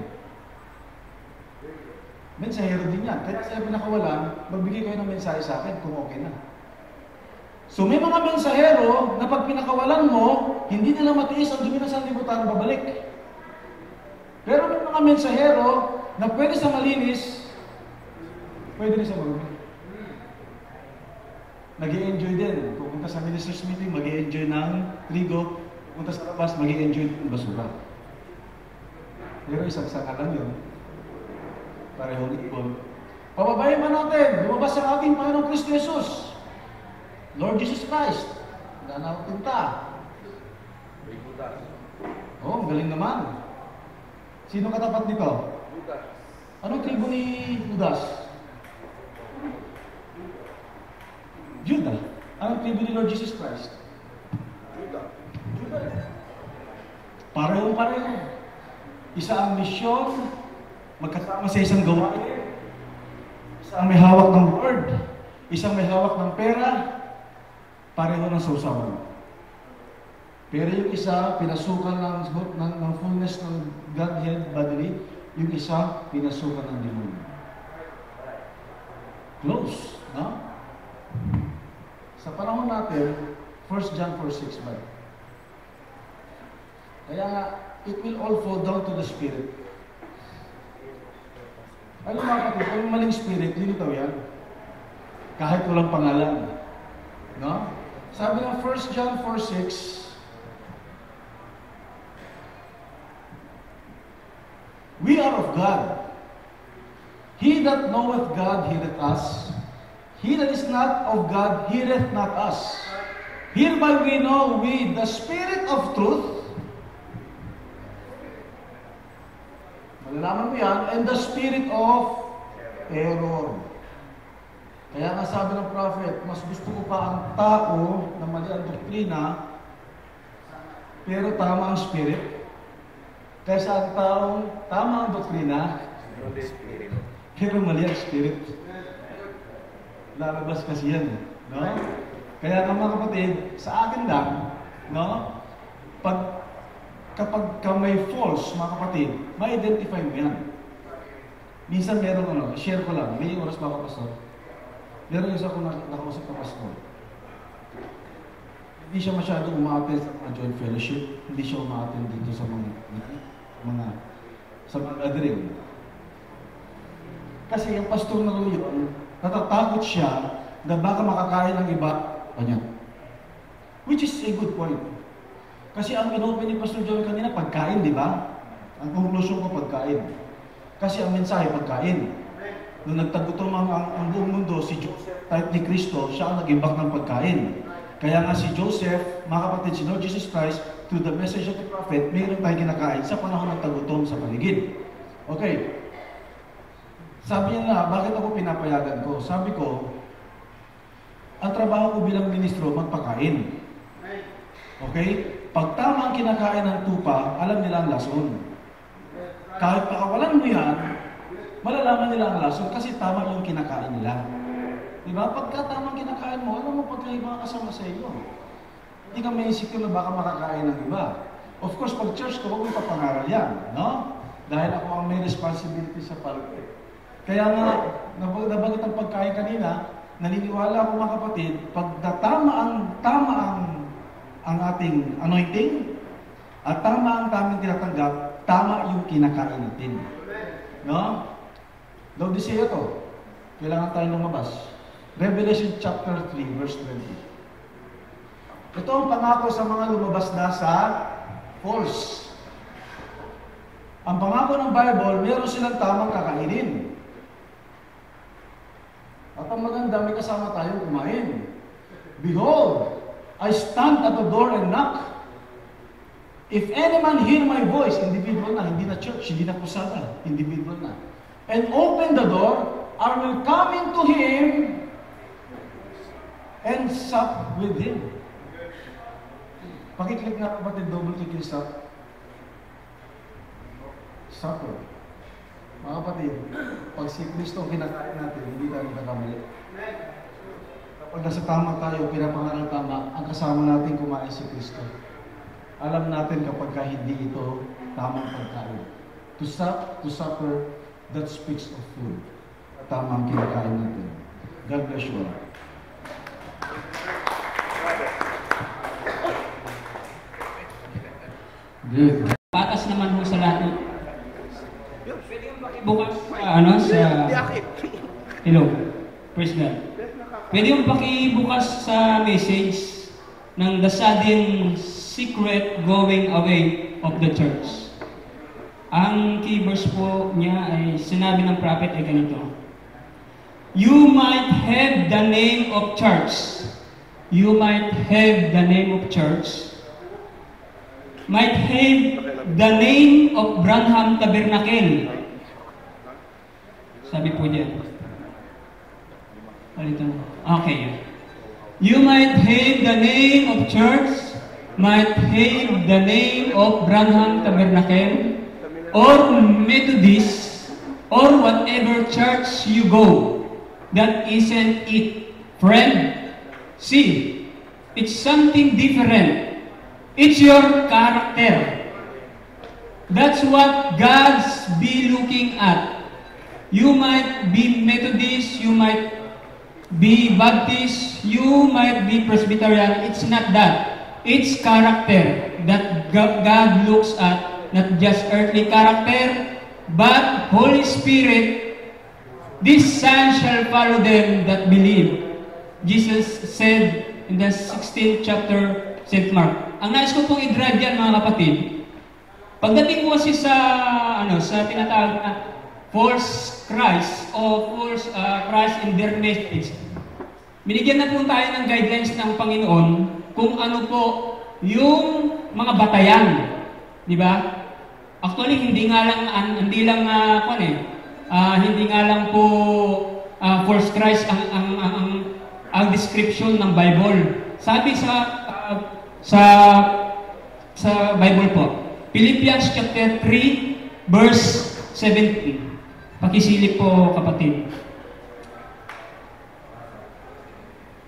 Mensahero din yan. Kahit sa'yo pinakawalan, magbigay kayo ng mensahe sa akin kung okay na. So may mga mensahero na pag pinakawalan mo, hindi nila matiis ang dumi ng sanlibutan, babalik. Pero may mga mensahero na pwede sa malinis, pwede rin sa marumi. Nag-i-enjoy din. Pupunta sa ministers meeting, mag-i-enjoy ng trigo. Pupunta sa labas, mag-i-enjoy ng basura. Pero isang saka lang yun. Parehong ibon. Pababayin pa natin. Lumabas ang ating Panginoong Kristo Jesus. Lord Jesus Christ. Wala na akong tinta. Oh, galing naman. Sino katapat nito? Anong tribo ni Judas? Judah. Anong tribo ni Lord Jesus Christ? Judah. Pareho. Isa ang misyon, magkasama sa isang gawain. Isa ang may hawak ng word. Isang may hawak ng pera. Pareho ng sausawan. Pero yung isa, pinasukan ng fullness ng Godhead bodily. Yung isa, pinasukan ng demonyo. Close, no? Sa panahon natin, 1 John 4:6 ba? Kaya nga, it will all fall down to the Spirit. Ano mga kapatid, kung maling Spirit, lilitaw yan. Kahit walang pangalan. No? Sabi ng 1 John 4:6, we are of God. He that knoweth God heareth us. He that is not of God heareth not us. Hereby we know with the Spirit of truth. Malalaman mo yan, and the spirit of error. Kaya nga sabi ng prophet, mas gusto ko pa ang tao na mali ang doktrina, pero tama ang spirit, kaysa ang taong tama ang doktrina, pero mali ang spirit. Lalabas kasi yan, no? Kaya nga mga kapatid, sa akin lang, no? Kapag may false, mga kapatid, ma-identify mo yan. Minsan meron share ko lang, may oras ba ako, pastor? Meron isa ko nakausap na pastor. Hindi siya masyado umaattend sa mga joint fellowship, hindi siya umaattend dito sa mga gathering. Kasi yung pastor na yun, natatakot siya na baka makakain ng iba kanya. Which is a good point. Kasi ang inopen ni Pastor John kanina, pagkain, di ba? Ang conclusion ko, pagkain. Kasi ang mensahe, pagkain. Nung nagtagutom ang buong mundo, si Joseph, type ni Kristo, siya ang nag-imbak ng pagkain. Kaya nga si Joseph, mga kapatid, si Lord Jesus Christ, through the message of the prophet, mayroon tayong kinakain sa panahon ng tagutom sa paligid. Okay. Sabi niya na, bakit ako pinapayagan ko? Sabi ko, ang trabaho ko bilang ministro, magpakain. Okay? Pag tama ang kinakain ng tupa, alam nila ang lason. Kahit pakawalan mo yan, malalaman nila ang lason kasi tama yung kinakain nila. Diba? Pagka tama ang kinakain mo, alam mo pagka iba kasama sa iyo. Hindi ka may insecure na baka makakain ng iba. Of course, pag church ko, huwag mo ipapangaral yan. No? Dahil ako ang may responsibility sa palpe. Kaya nga, nabanggit ang pagkain kanina, naniniwala ako mga kapatid, pag tama ang ating anointing, at tama ang tamang tinatanggap, tama yung kinakain natin. No? Laodicea to. Kailangan tayo lumabas. Revelation chapter 3, verse 20. Ito ang pangako sa mga lumabas na sa false. Ang pangako ng Bible, meron silang tamang kakainin. At ang maganda, may kasama tayong kumain. Behold, I stand at the door and knock. If any man hear my voice, individual na, hindi na church, hindi na kusada, individual na. And open the door, I will come into him and sup with him. Pakiclick nga kapatid, double click yung sup. Supper. Mga kapatid, pag si Kristo ang kinakain natin, hindi tayo nagkakamali. Kapag nasa tama tayo, pinapangaral tama, ang kasama natin kumain si Kristo. Alam natin kapag hindi ito tamang pagkain. To supper, that speaks of food. Tamang kinakain natin. God bless you all. Good. Patas naman ho sa lahat. Pwede yung pakibukas sa hello. Praise God. Pwede yung pakibukas sa message ng the sudden secret going away of the church. Ang key verse po niya ay sinabi ng prophet ay ganito. You might have the name of church, you might have the name of church, might have the name of Branham Tabernacle. Sabi po dyan. Okay. You might have the name of church, might have the name of Branham Tabernacle, or Methodist, or whatever church you go. That isn't it, friend. See, it's something different. It's your character. That's what God's be looking at. You might be Methodist, you might be Baptist, you might be Presbyterian. It's not that. It's character that God looks at, not just earthly character, but Holy Spirit. These signs shall follow them that believe. Jesus said in the 16th chapter, St. Mark. Ang nais ko pong i-drive yan, mga kapatid, pagdating po kasi sa tinatawag na false Christ o false Christ in their message, binigyan na po tayo ng guidelines ng Panginoon kung ano po yung mga batayan. Di ba? Actually, hindi nga lang po false Christ ang description ng Bible. Sabi sa Bible po, Philippians chapter 3 verse 17. Pakisilip po, kapatid.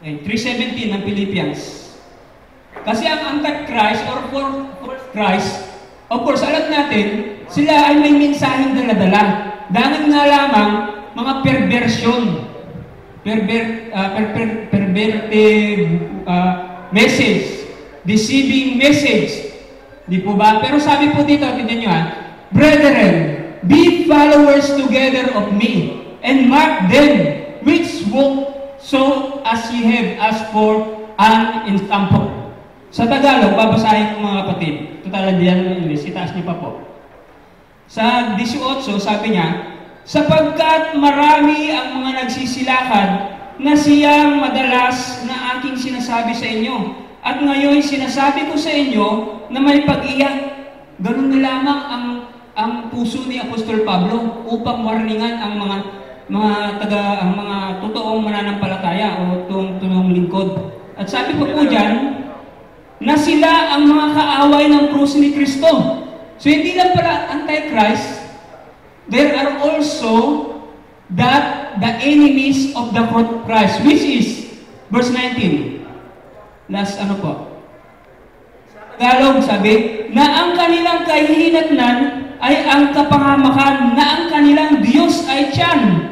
3:17 ng Philippians. Kasi ang Antichrist or false Christ, of course, alam natin, sila ay may mensaheng dala-dala. Dahil nga lamang mga perversion, perverted message, deceiving message. Di po ba? Pero sabi po dito, tignan nyo brethren, be followers together of me, and mark them which walk so as ye have asked for an example. Sa Tagalog, babasahin ko, mga kapatid. Total diyan ng English, itaas niyo pa po. Sa 18, sabi niya, sapagkat marami ang mga nagsisilakad na siyang madalas na aking sinasabi sa inyo, at ngayon sinasabi ko sa inyo na may pag-iyak. Ganun na lamang ang puso ni Apostol Pablo upang warningan ang mga totoong mananampalataya o tunong lingkod. At sabi po dyan, na sila ang mga kaaway ng krus ni Kristo. So hindi lang pala Antichrist, there are also the enemies of the Christ, which is verse 19. Last po. Sa Tagalog sabi, na ang kanilang kahihinatnan ay ang kapahamakan, na ang kanilang Diyos ay tiyan,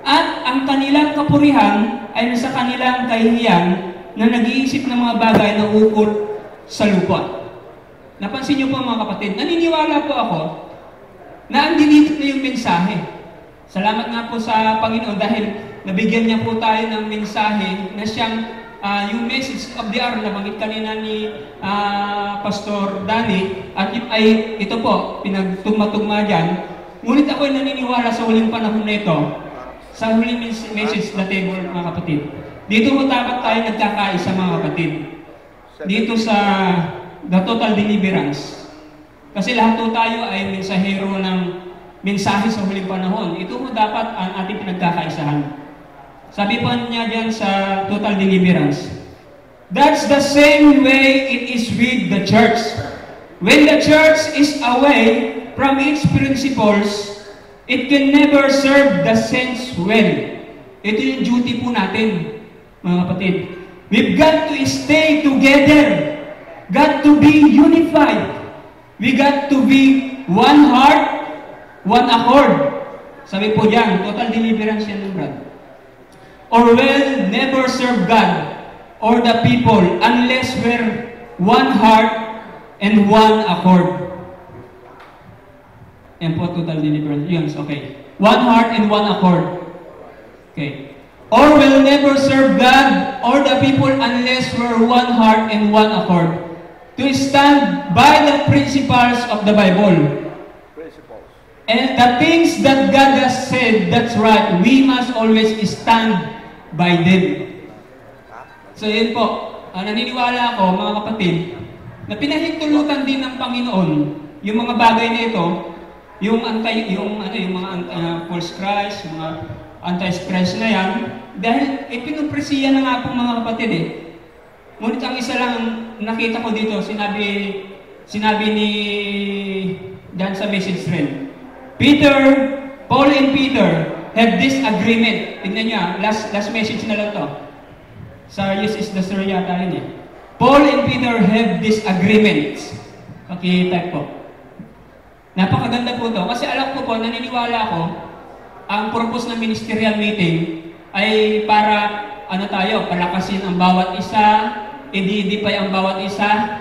at ang kanilang kapurihan ay nasa kanilang kahihiyan na nag-iisip ng mga bagay na ukol sa lupa. Napansin niyo po, mga kapatid, naniniwala po ako na andito na yung mensahe. Salamat nga po sa Panginoon dahil nabigyan niya po tayo ng mensahe na siyang yung message of the hour na bangit kanina ni Pastor Danny, at ito po, pinagtugma-tugma dyan. Ngunit ako ay naniniwala sa huling panahon na ito, sa huling message na table, mga kapatid. Dito po dapat tayo nagkakaisa, mga kapatid. Dito sa the total deliverance. Kasi lahat po tayo ay mensahero ng mensahe sa huling panahon. Ito po dapat ang ating pinagkakaisahan. Sabi po niya dyan sa total deliverance, that's the same way it is with the church. When the church is away from its principles, it can never serve the saints well. Ito yung duty po natin, mga kapatid. We've got to stay together. Got to be unified. We got to be one heart, one accord. Sabi po dyan, total deliverance yan ng brad. Or will never serve God or the people unless we're one heart and one accord. Yan po, total deliverance. Yun, okay. One heart and one accord. Okay. Or will never serve God or the people unless we're one heart and one accord. To stand by the principles of the Bible. And the things that God has said, that's right, we must always stand by them. So yun po. naniniwala ako, mga kapatid, na pinahintulutan din ng Panginoon yung mga bagay na ito, yung mga false Christ, yung mga anti-Christ na yan, dahil pinupresiya na nga po mga kapatid eh. Ngunit ang isa lang nakita ko dito, sinabi ni Dan sa message thread, Paul and Peter have this agreement. Tignan nyo, last message na lang to. Yes is the story yata rin eh. Paul and Peter have this agreement. Pakitype po. Napakaganda po to. Kasi alam ko po, naniniwala ako, ang purpose ng ministerial meeting ay para, palakasin ang bawat isa, i-edify ang bawat isa,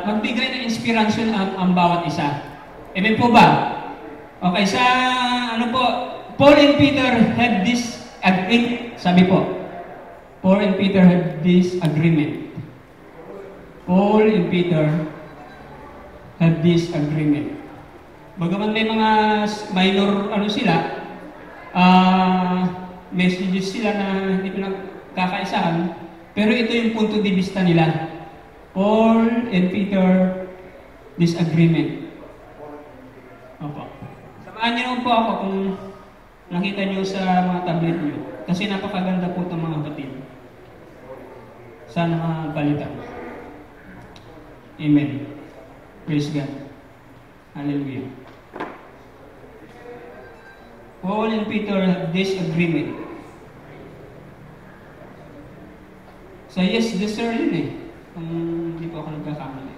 magbigay ng inspiration ang bawat isa. Amen po ba? Okay, Paul and Peter had this agreement. Sabi po, Paul and Peter had this agreement. Paul and Peter had this agreement. Bagaman may mga minor messages sila na hindi pinagkakaisahan, pero ito yung punto de vista nila. Paul and Peter, this agreement. Opo. Samahan niyo naman po ako kung nakita niyo sa mga tablet niyo. Kasi napakaganda po itong mga kapatid. Sana mapalitan. Amen. Praise God. Hallelujah. Paul and Peter have this agreement. So yes, this sir yun eh. Kung hindi po ako nagkakamali.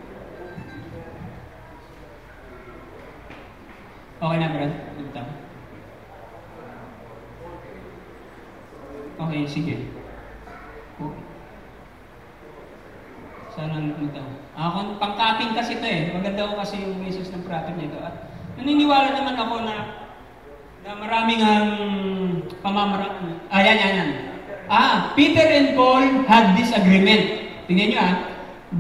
Okay na, Brad? Ito. Okay, sige. Okay. Sana ito. Pang-copying kasi ito eh. Maganda ko kasi yung message ng prophet nito. At naniniwala naman ako na maraming pamamaraan. Yan. Peter and Paul had this agreement. Tingnan nyo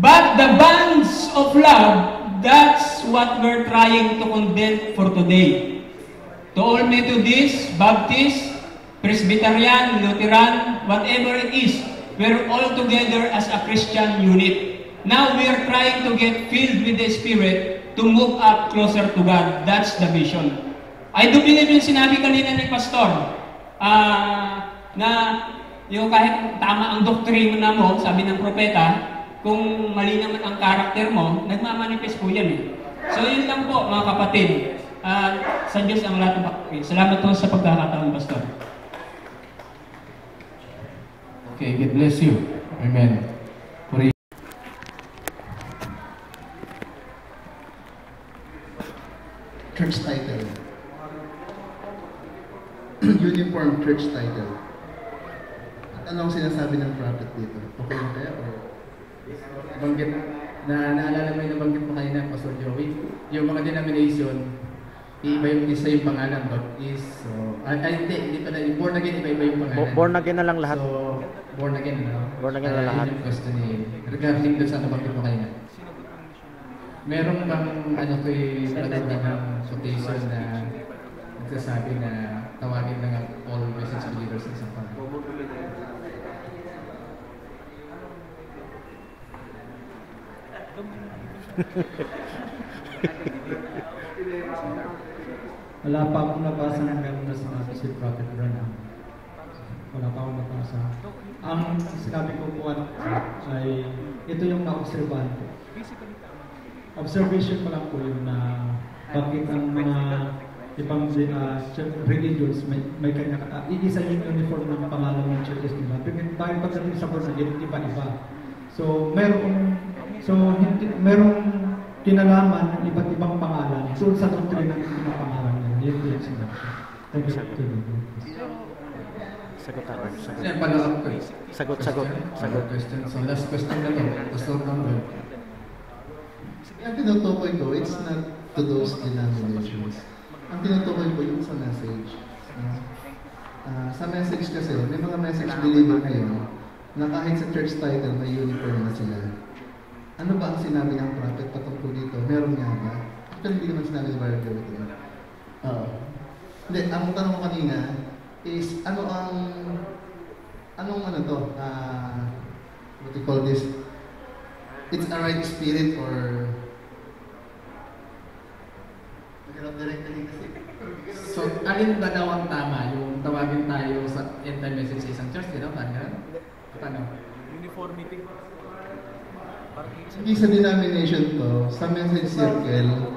But the bands of love, that's what we're trying to condense for today. To all Methodists, Baptists, Presbyterian, Lutheran, whatever it is, we're all together as a Christian unit. Now we are trying to get filled with the Spirit to move up closer to God. That's the vision. I do believe yung sinabi kanina ni Pastor, na yung kahit tama ang doktrina mo, sabi ng propeta, kung mali naman ang karakter mo, nagmamanifest po yan eh. So yun lang po mga kapatid. Sa Diyos ang lahat ng bagay. Salamat po sa pagkakataon, Pastor. Okay, God bless you. Amen. Church title. Uniform church title. At anong sinasabi ng prophet dito? Okay na kaya? Banggit, naalala mo yung nabanggit mo kanina, Pastor Joey, yung mga denomination, iba yung isa yung pangalan, Baptist, hindi pala, yung born again, iba yung pangalan. Born again na lang lahat. So, born again, no? Born again na lahat. Yung question ni, regarding doon sa nabanggit mo kanina. Meron bang, ng quotation na nagsasabi na tawagin lang all message believers sa isang pangalan? Wala pa akong nabasa ng gano'n na sinabi si Prophet Branham. Wala pa akong nabasa. Ang sinabi ko po ay ito yung na-obserbahan ko. Observation ko lang po yun na bakit ang mga ibang religions may kanya iisa yung uniform ng pangalan ng churches nila. Bakit pagdating sa born-again, iba-iba. So, merong kinalaman ng iba't ibang pangalan doon sa doktrina ng ibang pangalan nila. Yan din sinabi. Thank you. Sagot ako. Sagot. Question. So, last question na to. Pastor Campbell. Ang tinutukoy ko, it's not to those denominations. Ang tinutukoy ko yung sa message. Sa message kasi, may mga message believer ngayon na kahit sa church title may uniform na sila. Ano ba ang sinabi ng prophet patungkol dito? Meron nga ba? Actually, hindi naman sinabi ni Barrio ito. Hindi, ang tanong ko kanina is, what you call this, it's a right spirit or So, alin ba daw ang tama? Yung tawagin tayo sa end time message sa isang church, di ba? Paano? Uniformity. hindi sa denomination to, sa message circle,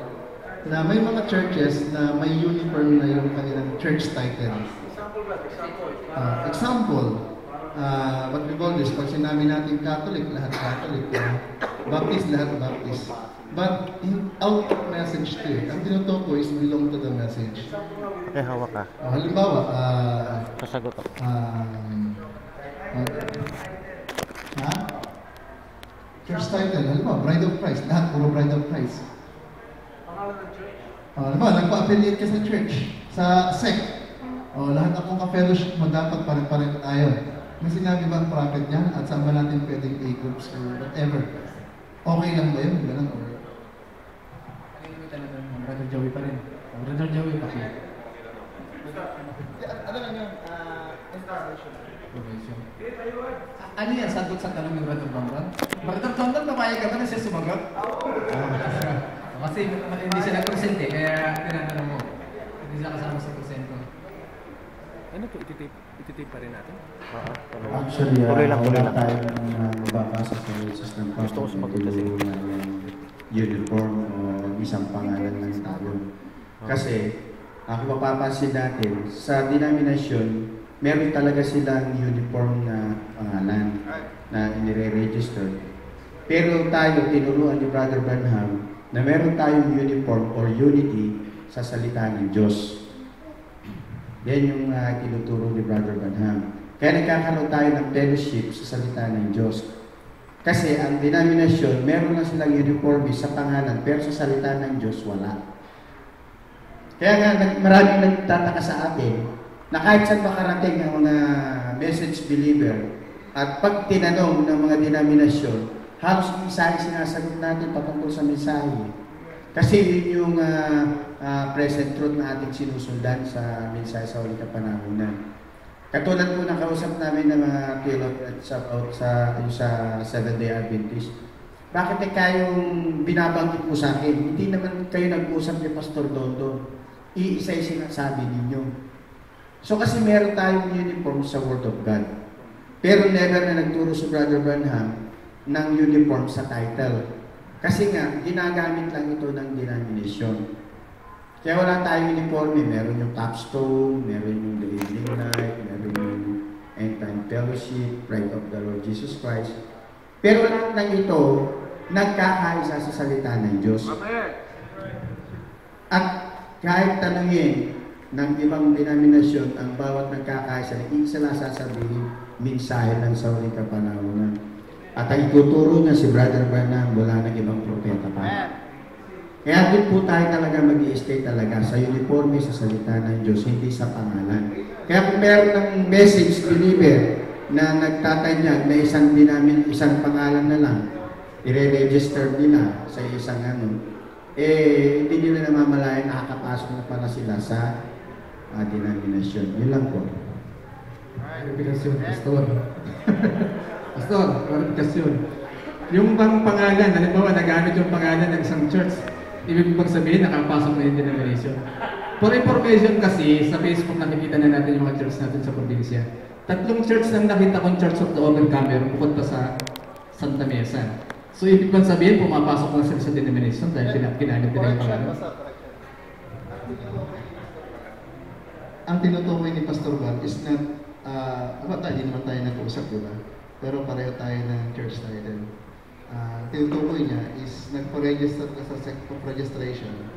na may mga churches na may uniform na yung kanilang church title. Example, what we call this, pag sinabi natin Catholic, lahat Catholic, Baptist, lahat Baptist. But in out of message to it, ang tinutukoy is belong to the message. Hawak ka. Halimbawa, Sasagot ako. Church title, halimbawa, Bride of Christ, lahat puro Bride of Christ. Halimbawa, nagpa-affiliate ka sa church, sa sect. Lahat akong ka-fellowship mo, dapat pare-pare tayo. May sinabi ba ang prophet niya at saan ba natin pwedeng A-groups or whatever? Okay lang ba yun? Ganun or? Brother Joey pa rin. Brother Joey pa rin. Ano lang yun? Installation. Ano yan? Sagot sa tanong ng Brother Bambang? Brother Bambang, papayag ka ba na siya sumagot? Kasi hindi siya nag-present kaya tinatanong mo. Hindi siya kasama sa presento. Ano to? Ititape pa rin natin? Actually, tuloy lang wala tayong mababasa sa Jesus ng Gusto ko sumagot kasi. Uniform o isang pangalan lang tayo. Kasi, ako mapapansin natin, sa denomination, meron talaga silang uniform na pangalan na inire-register. Pero tayo, tinuruan ni Brother Branham na meron tayong uniform or unity sa salita ng Diyos. Yan yung tinuturo ni Brother Branham. Kaya nagkakaroon tayo ng fellowship sa salita ng Diyos. Kasi ang denomination, meron na silang uniform sa pangalan, pero sa salita ng Diyos, wala. Kaya nga, maraming nagtataka sa atin na kahit saan makarating ang mga message believer at pag tinanong ng mga denominasyon, halos mensahe sinasagot natin patungkol sa mensahe. Kasi yun yung present truth na ating sinusundan sa mensahe sa ulit kapanahonan. Katulad po ng kausap namin ng mga pilot at sa Seventh-day Adventist. Bakit kayong binabanggit po sa akin? Hindi naman kayo nag-usap ni Pastor Dondo. Iisa yung sinasabi ninyo. So kasi meron tayong uniform sa Word of God. Pero never na nagturo si Brother Branham ng uniform sa title. Kasi nga, ginagamit lang ito ng denomination. Kaya wala tayong uniforme. Meron yung capstone, meron yung the evening night, meron yung end time fellowship, Bride of the Lord Jesus Christ. Pero lahat ng ito, nagkakaisa sa salita ng Diyos. At kahit tanungin ng ibang denominasyon, ang bawat nagkakaisa, isa lang sasabihin, mensahe lang sa uling kapanahonan. At ang ituturo niya si Brother Branham, wala ng ibang propeta pa. Kaya din po tayo talaga mag-i-stay talaga sa uniforme sa salita ng Diyos, hindi sa pangalan. Kaya kung meron ng message believer na nagtatanyag na isang pangalan na lang, i-register nila sa isang hindi nila namamalayan nakakapasok na pala sila sa denomination. Yun lang po. Klarifikasyon, Pastor. Pastor, klarifikasyon. Yung bang pangalan, halimbawa nagamit yung pangalan ng isang church, ibig bang sabihin nakapasok na yung denomination? For information kasi, sa Facebook nakikita na natin yung mga church natin sa probinsya. 3 church lang nakita kong Church of the Overcomer bukod pa sa Santa Mesa. So ibig bang sabihin, pumapasok na sila sa denomination dahil ginamit nila yung pangalan? Ang tinutukoy ni Pastor Juan is not, hindi naman tayo nag-uusap, di ba? Pero pareho tayo ng church title. Tinutukoy niya is nagpa-register ka sa sect of registration.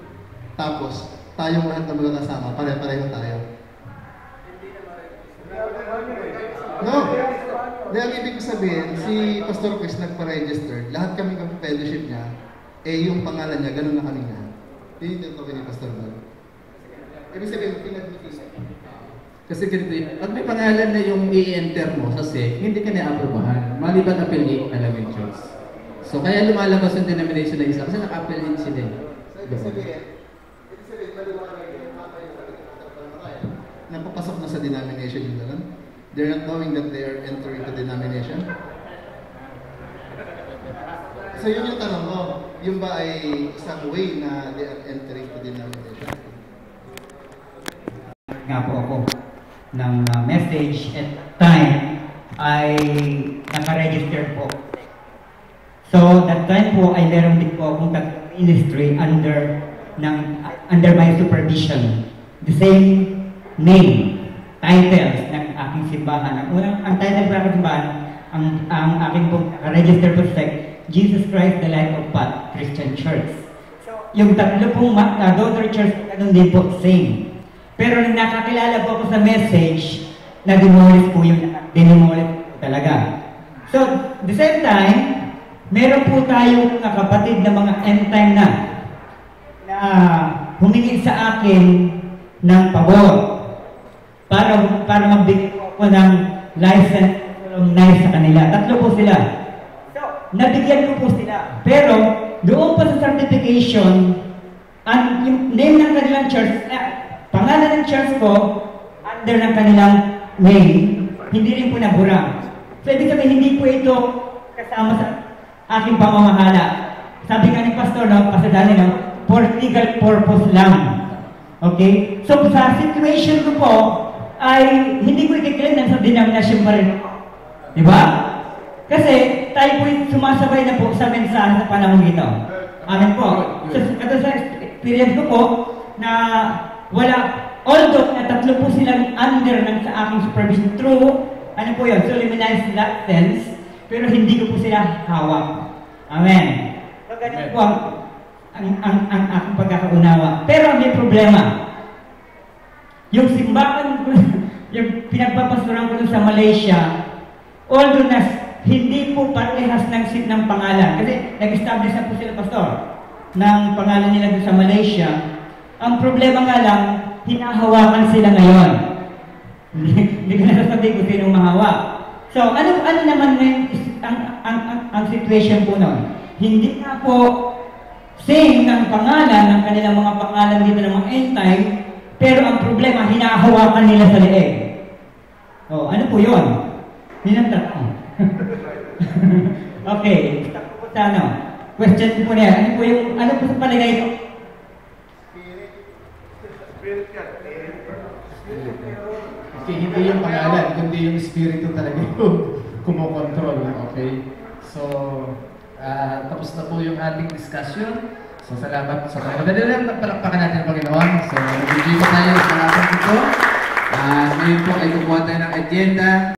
Tapos, tayong lahat na magkakasama, pare-pareho tayo. No! Dahil ang ibig sabihin, si Pastor Chris nagpa-register, lahat kami fellowship niya, yung pangalan niya, ganun na kami lahat. Hindi tinutukoy ni Pastor Juan. Ibig sabihin, pinag-meeting. Kasi ganito, pag may pangalan na yung i-enter mo sa sect, hindi ka na-aprobahan. Maliban affiliate na lang yung church. So kaya lumalabas yung denomination na isa kasi naka-affiliate sila. Ibig sabihin, napapasok na sa denomination yung dalan. They're not knowing that they are entering the denomination. So yun yung tanong ko. Yung ba ay isang way na they are entering to denomination? Nga po ako ng message at time ay naka-register po. So that time po ay meron din po akong ministry under my supervision. The same name, titles ng aking simbahan. Ang title ng aking simbahan, ang aking pong naka-register po sa Jesus Christ, the Light of Path Christian Church. So, yung tatlo pong daughter church, ganun din po, same. Pero nung nakakilala po ako sa message, na-demolish po yung dinimolish po talaga. So, the same time, meron po tayong kapatid na mga end time na humingi sa akin ng pabor para magbigay po ako ng license sa kanila. Tatlo po sila. So, nabigyan ko po sila. Pero, doon pa sa certification, yung name ng kanilang church, pangalan ng church ko, under ng kanilang name, hindi rin po nabura. So, ibig sabihin, hindi po ito kasama sa aking pamamahala. Sabi nga ni Pastor, pasadali, for legal purpose lang. Okay? So, sa situation ko po, ay hindi ko i-claim sa denomination pa rin. Diba? Kasi tayo po sumasabay na po sa mensahe sa panahon ito. Amen po. So, kato sa experience ko po, na wala, although na tatlo po silang under ng sa aking supervision through, ano po yun, solemnized license, pero hindi ko po sila hawak. Amen. So, ganun po ang aking pagkakaunawa. Pero may problema. Yung simbahan ko, yung pinagpapastoran ko sa Malaysia, although na hindi po parehas ng seat ng pangalan, kasi nag-establish na po sila, Pastor, ng pangalan nila sa Malaysia. Ang problema nga lang, hinahawakan sila ngayon. Hindi ko nasasabi kung sinong mahawak. So, ano naman ngayon ang situation po nun? Hindi na po same ng pangalan ng kanilang mga pangalan dito ng mga end time, pero ang problema, hinahawakan nila sa leeg. Oh, ano po yun? Hinantat ko. Okay, stop po sa ano. Question po na yan. Ano po sa palagay ko? Okay, hindi yung pangalan, kundi yung espiritu talaga yung kumokontrol. Okay? So, tapos na po yung ating discussion. So, salamat sa mga. Madali lang, palakpakan natin ang Panginoon. So, nag-video tayo sa araw ito. Ngayon po ay kumuha tayo ng agenda.